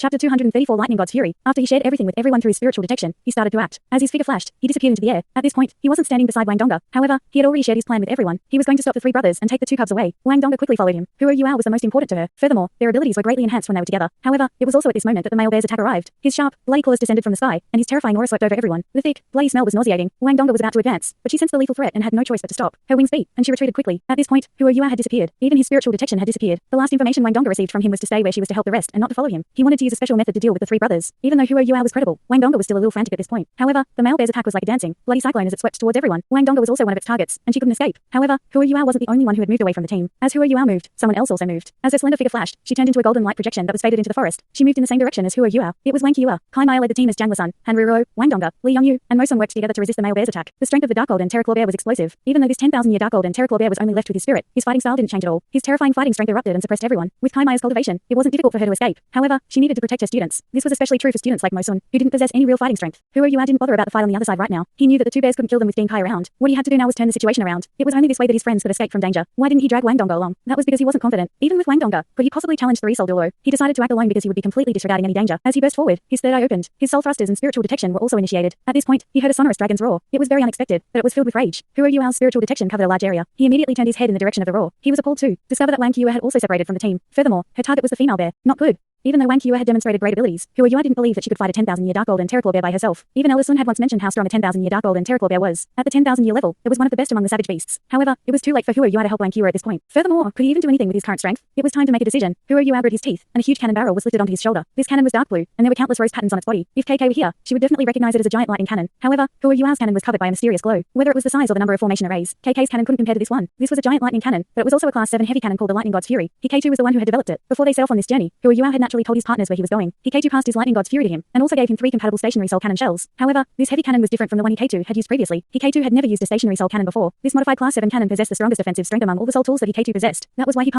Chapter 234 Lightning God's Fury. After he shared everything with everyone through his spiritual detection, he started to act. As his figure flashed, he disappeared into the air. At this point, he wasn't standing beside Wang Donga. However, he had already shared his plan with everyone. He was going to stop the three brothers and take the two cubs away. Wang Donga quickly followed him. Huo Yuao was the most important to her. Furthermore, their abilities were greatly enhanced when they were together. However, it was also at this moment that the male bear's attack arrived. His sharp, bloody claws descended from the sky, and his terrifying aura swept over everyone. The thick, bloody smell was nauseating. Wang Donga was about to advance, but she sensed the lethal threat and had no choice but to stop. Her wings beat, and she retreated quickly. At this point, Huo Yuao had disappeared. Even his spiritual detection had disappeared. The last information Wang Donga received from him was to stay where she was to help the rest and not to follow him. He wanted to use a special method to deal with the three brothers. Even though Huo Yuao was credible, Wang Donga was still a little frantic at this point. However, the male bear's attack was like a dancing, bloody cyclone as it swept towards everyone. Wang Donga was also one of its targets, and she couldn't escape. However, Huo Yuao wasn't the only one who had moved away from the team. As Huo Yuao moved, someone else also moved. As her slender figure flashed, she turned into a golden light projection that was faded into the forest. She moved in the same direction as Huo Yuao. It was Wang Qiuer. Kai Maya led the team as Jiang Lisan, Han Ruo, Wang Donga, Li Yongyu, and Mo Sun worked together to resist the male bear's attack. The strength of the Dark Golden Terraclaw Bear was explosive. Even though this 10,000-year Dark Golden Terraclaw Bear was only left with his spirit, his fighting style didn't change at all. His terrifying fighting strength erupted and suppressed everyone. With Kai Maya's cultivation, it wasn't difficult for her to escape. However, she needed to protect her students. This was especially true for students like Mo Sun, who didn't possess any real fighting strength. Huo Yuao didn't bother about the fight on the other side right now. He knew that the two bears couldn't kill them with Ding Kai around. What he had to do now was turn the situation around. It was only this way that his friends could escape from danger. Why didn't he drag Wang Donga along? That was because he wasn't confident. Even with Wang Donga, could he possibly challenge the Resol duo? He decided to act alone because he would be completely disregarding any danger. As he burst forward, his third eye opened. His soul thrusters and spiritual detection were also initiated. At this point, he heard a sonorous dragon's roar. It was very unexpected, but it was filled with rage. Huo Yuao's spiritual detection covered a large area. He immediately turned his head in the direction of the roar. He was appalled too. Discover that Wang Qiuer had also separated from the team. Furthermore, her target was the female bear. Not good. Even though Wang Qiuer had demonstrated great abilities, Huo Yuao didn't believe that she could fight a 10,000-year Dark Golden Terraclaw Bear by herself. Even Elder Sun had once mentioned how strong a 10,000-year Dark Golden Terraclaw Bear was. At the 10,000-year level, it was one of the best among the savage beasts. However, it was too late for Huo Yuao to help Wang Qiuer at this point. Furthermore, could he even do anything with his current strength? It was time to make a decision. Huo Yuao gritted his teeth, and a huge cannon barrel was lifted onto his shoulder. This cannon was dark blue, and there were countless rose patterns on its body. If KK were here, she would definitely recognize it as a giant lightning cannon. However, Huo Yuao's cannon was covered by a mysterious glow. Whether it was the size or the number of formation arrays, KK's cannon couldn't compare to this one. This was a giant lightning cannon, but it was also a class 7 heavy cannon called the Lightning God's Fury. Hikaiju was the one who had developed it. Before they set off on this journey, Huo Yuao had naturally told his partners where he was going. Hikaiju passed his Lightning God's Fury to him, and also gave him 3 compatible stationary soul cannon shells. However, this heavy cannon was different from the one Hikaiju had used previously. Hikaiju had never used a stationary soul cannon before. This modified class 7 cannon possessed the strongest offensive strength among all the soul tools that Hikaiju possessed. That was why he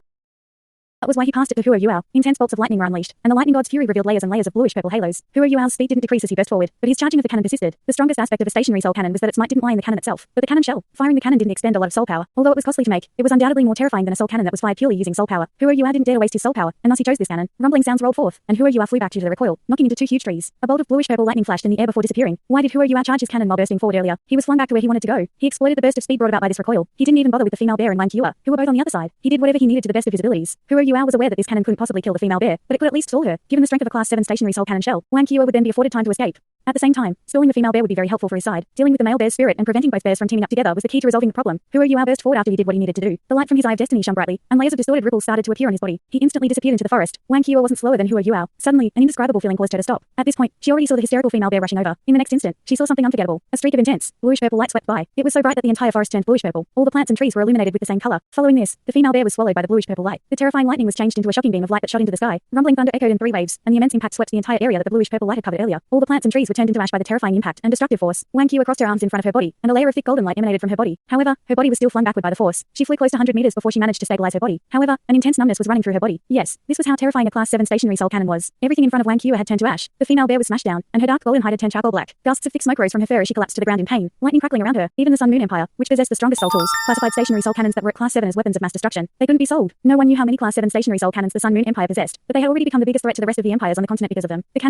passed it to Huo Yuao. Intense bolts of lightning were unleashed, and the Lightning God's Fury revealed layers and layers of bluish-purple halos. Huo Yuao's speed didn't decrease as he burst forward, but his charging of the cannon persisted. The strongest aspect of a stationary soul cannon was that its might didn't lie in the cannon itself, but the cannon shell. Firing the cannon didn't expend a lot of soul power. Although it was costly to make, it was undoubtedly more terrifying than a soul cannon that was fired purely using soul power. Huo Yuao didn't dare to waste his soul power, and thus he chose this cannon. Rumbling sounds rolled forth, and Huo Yuao flew back due to the recoil, knocking into 2 huge trees. A bolt of bluish-purple lightning flashed in the air before disappearing. Why did Huo Yuao charge his cannon while bursting forward earlier? He was flung back to where he wanted to go. He exploited the burst of speed brought about by this recoil. He didn't even bother with the female bear and Wang Qiuer, who were both on the other side. He did whatever he needed to the best of his abilities. Huo Yuao was aware that this cannon couldn't possibly kill the female bear, but it could at least stall her. Given the strength of a class 7 stationary soul cannon shell, Wang Qiuer would then be afforded time to escape. At the same time, stalling the female bear would be very helpful for his side. Dealing with the male bear's spirit and preventing both bears from teaming up together was the key to resolving the problem. Huo Yuao burst forward after he did what he needed to do. The light from his eye of destiny shone brightly, and layers of distorted ripples started to appear on his body. He instantly disappeared into the forest. Wang Qiuer wasn't slower than Huo Yuao. Suddenly, an indescribable feeling caused her to stop. At this point, she already saw the hysterical female bear rushing over. In the next instant, she saw something unforgettable. A streak of intense, bluish-purple light swept by. It was so bright that the entire forest turned bluish-purple. All the plants and trees were illuminated with the same color. Following this, the female bear was swallowed by the bluish-purple light. The terrifying lightning was changed into a shocking beam of light that shot into the sky. Rumbling thunder echoed in 3 waves, and the immense impact swept the entire area that the bluish-purple light had covered earlier. All the plants and trees were turned into ash by the terrifying impact and destructive force. Wang Qiuer crossed her arms in front of her body, and a layer of thick golden light emanated from her body. However, her body was still flung backward by the force. She flew close to 100 meters before she managed to stabilize her body. However, an intense numbness was running through her body. Yes, this was how terrifying a class 7 stationary soul cannon was. Everything in front of Wang Qiuer had turned to ash. The female bear was smashed down, and her dark golden hide had turned charcoal black. Gusts of thick smoke rose from her fur as she collapsed to the ground in pain, lightning crackling around her. Even the Sun Moon Empire, which possessed the strongest soul tools, classified stationary soul cannons that were at class 7 as weapons of mass destruction. They couldn't be sold. No one knew how many class 7 stationary soul cannons the Sun Moon Empire possessed, but they had already become the biggest threat to the rest of the empires on the continent because of them. The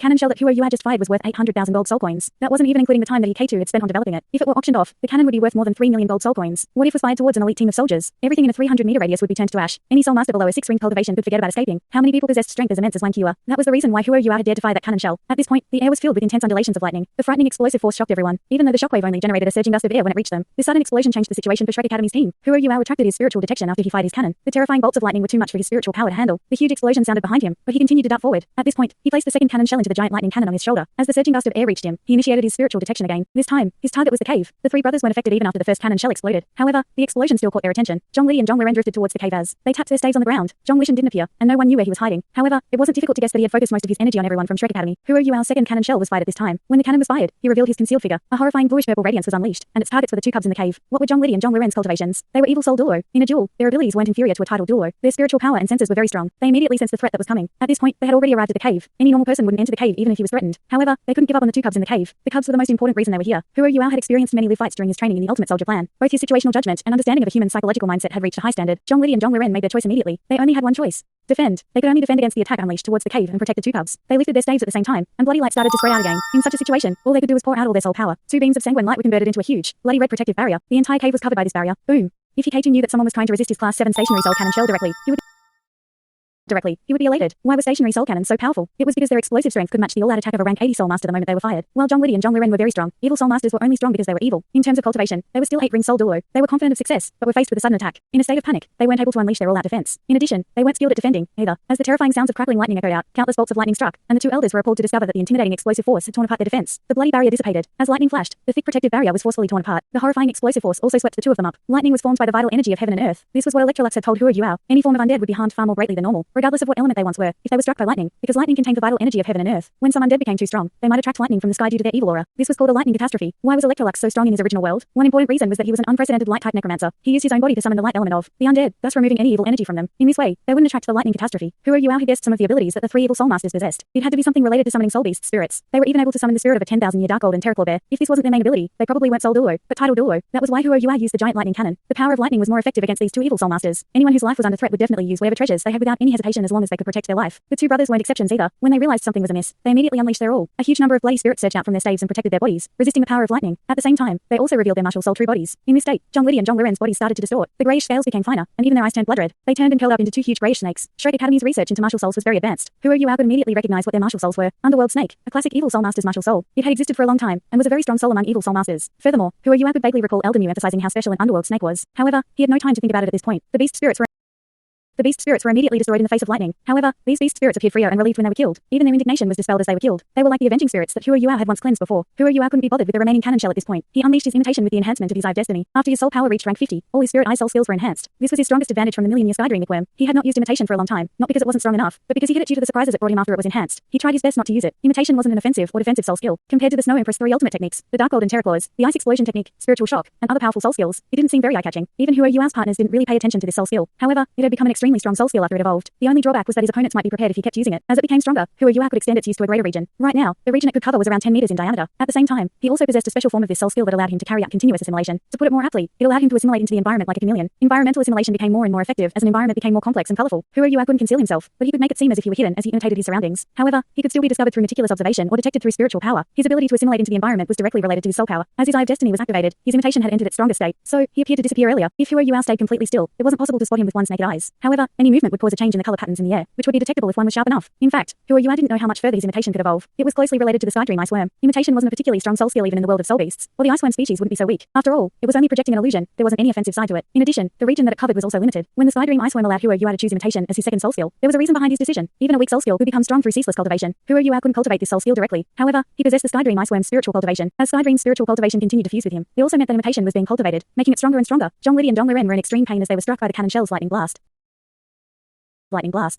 cannon shell that Huo Yuao just fired was worth 800,000 gold soul coins. That wasn't even including the time that Hikaiju had spent on developing it. If it were auctioned off, the cannon would be worth more than 3 million gold soul coins. What if was fired towards an elite team of soldiers? Everything in a 300-meter radius would be turned to ash. Any soul master below a 6-ring cultivation could forget about escaping. How many people possessed strength as immense as Wang Qiuer? That was the reason why Huo Yuao had dared to fire that cannon shell. At this point, the air was filled with intense undulations of lightning. The frightening explosive force shocked everyone, even though the shockwave only generated a surging gust of air when it reached them. This sudden explosion changed the situation for Shrek Academy's team. Huo Yuao retracted his spiritual detection after he fired his cannon. The terrifying bolts of lightning were too much for his spiritual power to handle. The huge explosion sounded behind him, but he continued to dart forward. At this point, he placed the second cannon shell into the giant lightning cannon on his shoulder. As the surging gust of air reached him, he initiated his spiritual detection again. This time, his target was the cave. The 3 brothers weren't affected even after the first cannon shell exploded. However, the explosion still caught their attention. Zhongli and Zhong Liren drifted towards the cave as they tapped their staves on the ground. Zhong Lishan didn't appear, and no one knew where he was hiding. However, it wasn't difficult to guess that he had focused most of his energy on everyone from Shrek Academy. Huo Yuao's second cannon shell was fired at this time. When the cannon was fired, he revealed his concealed figure. A horrifying bluish-purple radiance was unleashed, and its targets were the 2 cubs in the cave. What were Zhongli and Zhong Liren's cultivations? They were evil soul duo. In a duel, their abilities weren't inferior to a title duo. Their spiritual power and senses were very strong. They immediately sensed the threat that was coming. At this point, they had already arrived at the cave. Any normal person wouldn't enter the cave even if he was threatened. However, they couldn't give up on the 2 cubs in the cave. The cubs were the most important reason they were here. Huo Yuao had experienced many live fights during his training in the Ultimate Soldier plan. Both his situational judgment and understanding of a human psychological mindset had reached a high standard. Zhongli and Zhong Liren made their choice immediately. They only had one choice. Defend. They could only defend against the attack unleashed towards the cave and protect the two cubs. They lifted their staves at the same time, and bloody light started to spread out again. In such a situation, all they could do was pour out all their soul power. Two beams of sanguine light were converted into a huge, bloody red protective barrier. The entire cave was covered by this barrier. Boom. If Hikaiju knew that someone was trying to resist his Class 7 stationary soul cannon shell directly, he would be elated. Why were stationary soul cannons so powerful? It was because their explosive strength could match the all-out attack of a rank 80 soul master the moment they were fired. While Zhonglidi and Zhongliren were very strong, evil soul masters were only strong because they were evil. In terms of cultivation, they were still 8-ring soul duo. They were confident of success, but were faced with a sudden attack. In a state of panic, they weren't able to unleash their all-out defense. In addition, they weren't skilled at defending, either. As the terrifying sounds of crackling lightning echoed out, countless bolts of lightning struck, and the two elders were appalled to discover that the intimidating explosive force had torn apart their defense. The bloody barrier dissipated. As lightning flashed, the thick protective barrier was forcefully torn apart. The horrifying explosive force also swept the two of them up. Lightning was formed by the vital energy of heaven and earth. This was what Electrolux had told Hua Yuao. Any form of undead would be harmed far more greatly than normal, regardless of what element they once were, if they were struck by lightning, because lightning contained the vital energy of heaven and earth. When some undead became too strong, they might attract lightning from the sky due to their evil aura. This was called a lightning catastrophe. Why was Electrolux so strong in his original world? One important reason was that he was an unprecedented light-type necromancer. He used his own body to summon the light element of the undead, thus removing any evil energy from them. In this way, they wouldn't attract the lightning catastrophe. Hua Yuao had guessed some of the abilities that the three evil soul masters possessed. It had to be something related to summoning soul beast spirits. They were even able to summon the spirit of a 10,000-year dark golden terraclaw bear. If this wasn't their main ability, they probably weren't soul duo, but tidal duo. That was why Hua Yuao used the giant lightning cannon. The power of lightning was more effective against these two evil soul masters. Anyone whose life was under threat would definitely use whatever treasures they had without any hesitation as long as they could protect their life. The two brothers weren't exceptions either. When they realized something was amiss, they immediately unleashed their all. A huge number of bloody spirits surged out from their staves and protected their bodies, resisting the power of lightning. At the same time, they also revealed their martial soul true bodies. In this state, Zhonglidi and Zhongliren's bodies started to distort. The greyish scales became finer, and even their eyes turned blood red. They turned and curled up into two huge greyish snakes. Shrek Academy's research into martial souls was very advanced. Hua Yuao could immediately recognize what their martial souls were. Underworld Snake, a classic evil soul master's martial soul. It had existed for a long time, and was a very strong soul among evil soul masters. Furthermore, Hua Yuao could vaguely recall Elder Mu emphasizing how special an Underworld Snake was. However, he had no time to think about it at this point. The beast spirits were immediately destroyed in the face of lightning. However, these beast spirits appeared freer and relieved when they were killed. Even their indignation was dispelled as they were killed. They were like the avenging spirits that Hua Yuao had once cleansed before. Hua Yuao couldn't be bothered with the remaining cannon shell at this point. He unleashed his imitation with the enhancement of his Eye of Destiny. After his soul power reached rank 50, all his spirit eye soul skills were enhanced. This was his strongest advantage from the million-year Skydream Bookworm. He had not used imitation for a long time, not because it wasn't strong enough, but because he hid it due to the surprises it brought him after it was enhanced. He tried his best not to use it. Imitation wasn't an offensive or defensive soul skill. Compared to the Snow Empress 3 ultimate techniques, the Dark Golden Terraclaws, the Ice Explosion technique, Spiritual Shock, and other powerful soul skills, it didn't seem very eye-catching. Even Hua Yuao's partners didn't really pay attention to this soul skill. However, it had become an extremely strong soul skill after it evolved. The only drawback was that his opponents might be prepared if he kept using it. As it became stronger, Hua Yuao could extend its use to a greater region. Right now, the region it could cover was around 10 meters in diameter. At the same time, he also possessed a special form of this soul skill that allowed him to carry out continuous assimilation. To put it more aptly, it allowed him to assimilate into the environment like a chameleon. Environmental assimilation became more and more effective as an environment became more complex and colorful. Hua Yuao couldn't conceal himself, but he could make it seem as if he were hidden as he imitated his surroundings. However, he could still be discovered through meticulous observation or detected through spiritual power. His ability to assimilate into the environment was directly related to his soul power. As his Eye of Destiny was activated, his imitation had entered its strongest state, so he appeared to disappear earlier. If Hua Yuao stayed completely still, it wasn't possible to spot him with one's naked eyes. However, any movement would cause a change in the color patterns in the air, which would be detectable if one was sharp enough. In fact, Hua Yuao didn't know how much further his imitation could evolve. It was closely related to the Skydream Ice Worm. Imitation wasn't a particularly strong soul skill even in the world of soul beasts, or the Ice Worm species wouldn't be so weak. After all, it was only projecting an illusion. There wasn't any offensive side to it. In addition, the region that it covered was also limited. When the Skydream Ice Worm allowed Hua Yuao to choose imitation as his second soul skill, there was a reason behind his decision. Even a weak soul skill could become strong through ceaseless cultivation. Hua Yuao couldn't cultivate this soul skill directly. However, he possessed the Skydream Ice Worm's spiritual cultivation. As Skydream's spiritual cultivation continued to fuse with him, it also meant that imitation was being cultivated, making it stronger and stronger. Zhonglidi and Zhongliren were in extreme pain as they were struck by the cannon shell's lightning blast.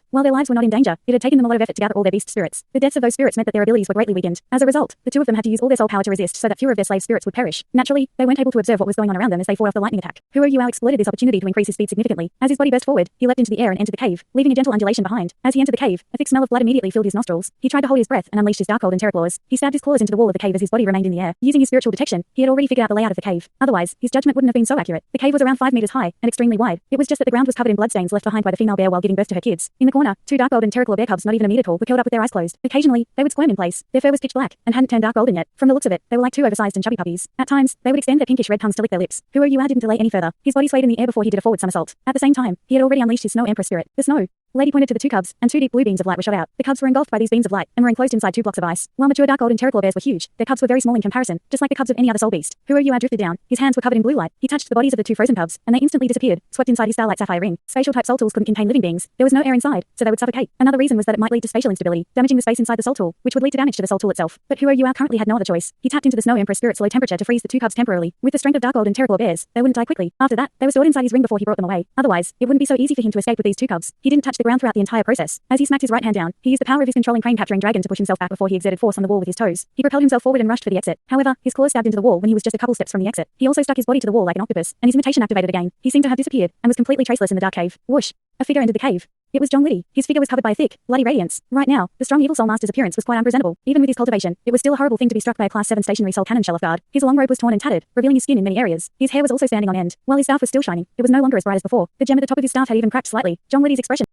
While their lives were not in danger, it had taken them a lot of effort to gather all their beast spirits. The deaths of those spirits meant that their abilities were greatly weakened. As a result, the two of them had to use all their soul power to resist so that fewer of their slave spirits would perish. Naturally, they weren't able to observe what was going on around them as they fought off the lightning attack. Hua Yuao exploited this opportunity to increase his speed significantly. As his body burst forward, he leapt into the air and entered the cave, leaving a gentle undulation behind. As he entered the cave, a thick smell of blood immediately filled his nostrils. He tried to hold his breath and unleashed his dark golden terraclaws. He stabbed his claws into the wall of the cave as his body remained in the air. Using his spiritual detection, he had already figured out the layout of the cave. Otherwise, his judgment wouldn't have been so accurate. The cave was around 5 meters high and extremely wide. It was just that the ground was covered in bloodstains left behind by the female bear while giving birth to her kids. In the corner, two dark golden terraclaw bear cubs not even a meter tall were curled up with their eyes closed. Occasionally, they would squirm in place. Their fur was pitch black and hadn't turned dark golden yet. From the looks of it, they were like two oversized and chubby puppies. At times, they would extend their pinkish red tongues to lick their lips. Hua Yuao didn't delay any further. His body swayed in the air before he did a forward somersault. At the same time, he had already unleashed his Snow Emperor spirit. The Snow Lady pointed to the two cubs, and two deep blue beams of light were shot out. The cubs were engulfed by these beams of light and were enclosed inside 2 blocks of ice. While mature dark golden terraclaw bears were huge, their cubs were very small in comparison, just like the cubs of any other soul beast. Hua Yuao drifted down. His hands were covered in blue light. He touched the bodies of the 2 frozen cubs, and they instantly disappeared, swept inside his starlight sapphire ring. Spatial type soul tools couldn't contain living beings. There was no air inside, so they would suffocate. Another reason was that it might lead to spatial instability, damaging the space inside the soul tool, which would lead to damage to the soul tool itself. But Hua Yuao currently had no other choice. He tapped into the Snow Emperor spirit's low temperature to freeze the 2 cubs temporarily. With the strength of dark golden terraclaw bears, they wouldn't die quickly. After that, they were stored inside his ring before he brought them away. Otherwise, it wouldn't be so easy for him to escape with these 2 cubs. He didn't touch the ground throughout the entire process. As he smacked his right hand down, he used the power of his controlling crane capturing dragon to push himself back before he exerted force on the wall with his toes. He propelled himself forward and rushed for the exit. However, his claws stabbed into the wall when he was just a couple steps from the exit. He also stuck his body to the wall like an octopus, and his imitation activated again. He seemed to have disappeared and was completely traceless in the dark cave. Whoosh! A figure entered the cave. It was Zhonglidi. His figure was covered by a thick, bloody radiance. Right now, the strong evil soul master's appearance was quite unpresentable. Even with his cultivation, it was still a horrible thing to be struck by a class 7 stationary soul cannon shell off guard. His long robe was torn and tattered, revealing his skin in many areas. His hair was also standing on end. While his staff was still shining, it was no longer as bright as before. The gem at the top of his staff had even cracked slightly. Zhonglidi's expression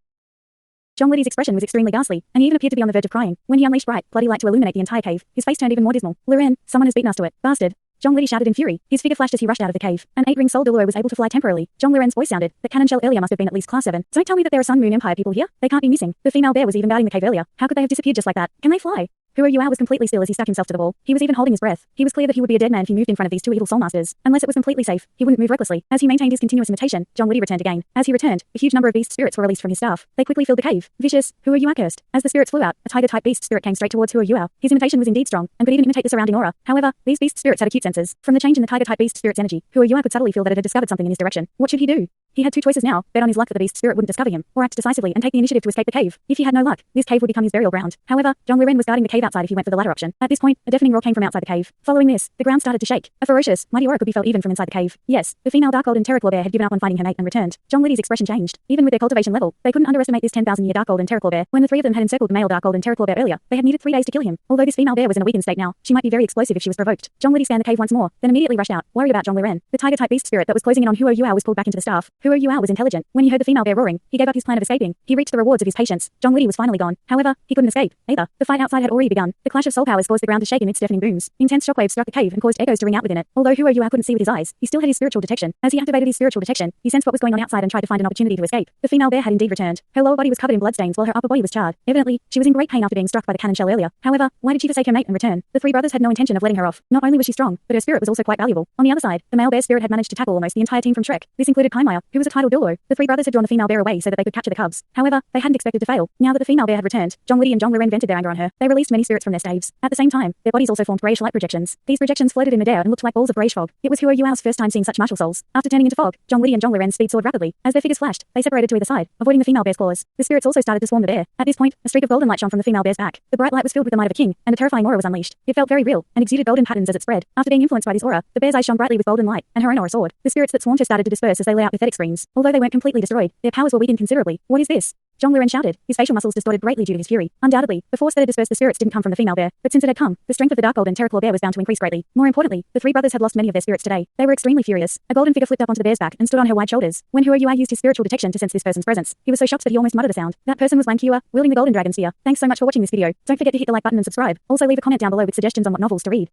John Liddy's expression was extremely ghastly, and he even appeared to be on the verge of crying. When he unleashed bright, bloody light to illuminate the entire cave, his face turned even more dismal. Loren, someone has beaten us to it, bastard. John Liddy shouted in fury. His figure flashed as he rushed out of the cave. An 8-ring soul Deluro was able to fly temporarily. John Loren's voice sounded. That cannon shell earlier must have been at least class 7. Don't tell me that there are Sun Moon Empire people here. They can't be missing. The female bear was even guarding the cave earlier. How could they have disappeared just like that? Can they fly? Huo Yua was completely still as he stuck himself to the wall. He was even holding his breath. He was clear that he would be a dead man if he moved in front of these two evil soul masters. Unless it was completely safe, he wouldn't move recklessly. As he maintained his continuous imitation, John Liddy returned again. As he returned, a huge number of beast spirits were released from his staff. They quickly filled the cave. Vicious, Huo Yua cursed. As the spirits flew out, a tiger-type beast spirit came straight towards Huo Yua. His imitation was indeed strong, and could even imitate the surrounding aura. However, these beast spirits had acute senses. From the change in the tiger-type beast spirit's energy, Huo Yua could subtly feel that it had discovered something in his direction. What should he do? He had two choices now, bet on his luck that the beast spirit wouldn't discover him, or act decisively and take the initiative to escape the cave. If he had no luck, this cave would become his burial ground. However, John Loren was guarding the cave outside if he went for the latter option. At this point, a deafening roar came from outside the cave. Following this, the ground started to shake. A ferocious, mighty aura could be felt even from inside the cave. Yes, the female Dark Golden Terraclaw bear had given up on finding her mate and returned. John Liddy's expression changed. Even with their cultivation level, they couldn't underestimate this 10,000-year Dark Golden Terraclaw bear. When the three of them had encircled the male Dark Golden Terraclaw bear earlier, they had needed 3 days to kill him. Although this female bear was in a weakened state now, she might be very explosive if she was provoked. John Liddy scanned the cave once more, then immediately rushed out, worried about John Loren. The tiger-type beast spirit that was closing in on Huo Yua was pulled back into the staff. Huo Yua was intelligent. When he heard the female bear roaring, he gave up his plan of escaping. He reached the rewards of his patience. John Liddy was finally gone. However, he couldn't escape either. The fight outside had already begun. The clash of soul powers caused the ground to shake amidst deafening booms. Intense shockwaves struck the cave and caused echoes to ring out within it. Although Huo Yua couldn't see with his eyes, he still had his spiritual detection. As he activated his spiritual detection, he sensed what was going on outside and tried to find an opportunity to escape. The female bear had indeed returned. Her lower body was covered in bloodstains while her upper body was charred. Evidently, she was in great pain after being struck by the cannon shell earlier. However, why did she forsake her mate and return? The three brothers had no intention of letting her off. Not only was she strong, but her spirit was also quite valuable. On the other side, the male bear spirit had managed to tackle almost the entire team from Shrek. This included Kaimaya, who was a titled Dolo. The three brothers had drawn the female bear away so that they could capture the cubs. However, they hadn't expected to fail. Now that the female bear had returned, John Liddy and John Loren vented their anger on her. They released many spirits from their staves. At the same time, their bodies also formed greyish light projections. These projections floated in midair and looked like balls of greyish fog. It was Huo Yuao's first time seeing such martial souls. After turning into fog, John Liddy and John Loren's speed soared rapidly. As their figures flashed, they separated to either side, avoiding the female bear's claws. The spirits also started to swarm the bear. At this point, a streak of golden light shone from the female bear's back. The bright light was filled with the might of a king, and a terrifying aura was unleashed. It felt very real, and exuded golden patterns as it spread. After being influenced by this aura, the bear's eyes shone brightly with golden light, and her own aura soared. The spirits that swarmed her started to disperse as they let out pathetic screams. Although they weren't completely destroyed, their powers were weakened considerably. What is this? John Loren shouted, his facial muscles distorted greatly due to his fury. Undoubtedly, the force that had dispersed the spirits didn't come from the female bear, but since it had come, the strength of the Dark Golden Terraclaw bear was bound to increase greatly. More importantly, the three brothers had lost many of their spirits today. They were extremely furious. A golden figure flipped up onto the bear's back and stood on her wide shoulders. When Huo Yua used his spiritual detection to sense this person's presence, he was so shocked that he almost muttered a sound. That person was Wang Kua, wielding the Golden Dragon Sphere. Thanks so much for watching this video. Don't forget to hit the like button and subscribe. Also leave a comment down below with suggestions on what novels to read.